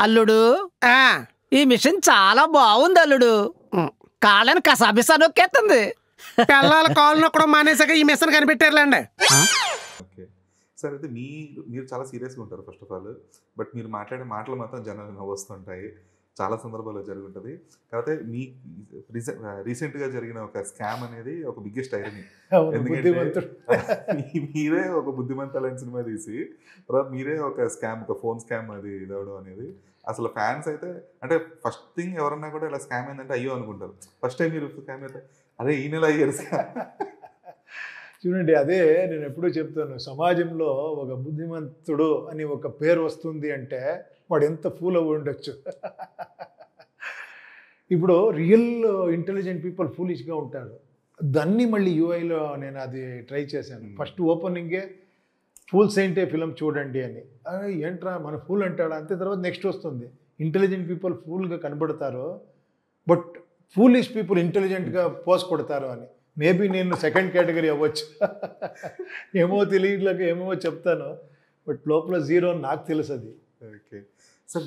అల్లుడు ఆ, ఈ మిషన్ చాలా బాగుంది అల్లుడు. కాళ్ళని కసాబిసా నొక్కేస్తుంది. పిల్లల కాళ్ళు నొక్కడం మానేసాక ఈ మిషన్ కనిపెట్టారులేండి. ఓకే. సార్ అయితే మీరు చాలా సీరియస్‌గా ఉంటారు ఫస్ట్ ఆఫ్ ఆల్. బట్ మీరు మాట్లాడే మాటలు మాత్రం జనాలకి నవ్వొస్తుంటాయి. చాలా సందర్భాల్లో జరుగుంటది. కాకపోతే మీ రీసెంట్‌గా జరిగిన ఒక స్కామ్ అనేది ఒక బిగ్గెస్ట్ ఐరనీ. ఎందుకంటే మీరే ఒక బుద్ధిమంతులైన సినిమా తీసి తర్వాత మీరే ఒక స్కామ్, ఒక ఫోన్ స్కామ్ అది ఇదవ్వడం అనేది అసలు ఫ్యాన్స్ అయితే అంటే ఫస్ట్ థింగ్ ఎవరన్నా కూడా ఇలా స్కామ్ అయిందంటే అయ్యో అనుకుంటారు. ఫస్ట్ టైం మీరు స్కామ్ అయితే అదే ఈ నెల అయ్యారు స్కామ్. చూడండి, అదే నేను ఎప్పుడూ చెప్తాను, సమాజంలో ఒక బుద్ధిమంతుడు అని ఒక పేరు వస్తుంది అంటే వాడు ఎంత ఫూల్ అవ్వి ఉండొచ్చు. ఇప్పుడు రియల్ ఇంటెలిజెంట్ పీపుల్ ఫూలిష్గా ఉంటారు. దాన్ని మళ్ళీ యూఐలో నేను అది ట్రై చేశాను. ఫస్ట్ ఓపెనింగే ఫూల్స్ ఏంటే ఫిలం చూడండి అని. ఏంట్రా మన ఫూల్ అంటాడా అంతే. తర్వాత నెక్స్ట్ వస్తుంది ఇంటెలిజెంట్ పీపుల్ ఫూల్గా కనబడతారు, బట్ ఫూలిష్ పీపుల్ ఇంటెలిజెంట్గా పోస్ కొడతారు అని. మేబీ నేను సెకండ్ కేటగిరీ అవ్వచ్చు. ఏమో తెలియట్లేక ఏమేమో చెప్తాను, బట్ లోపల జీరో నాకు తెలుసు అది. ఓకే. సార్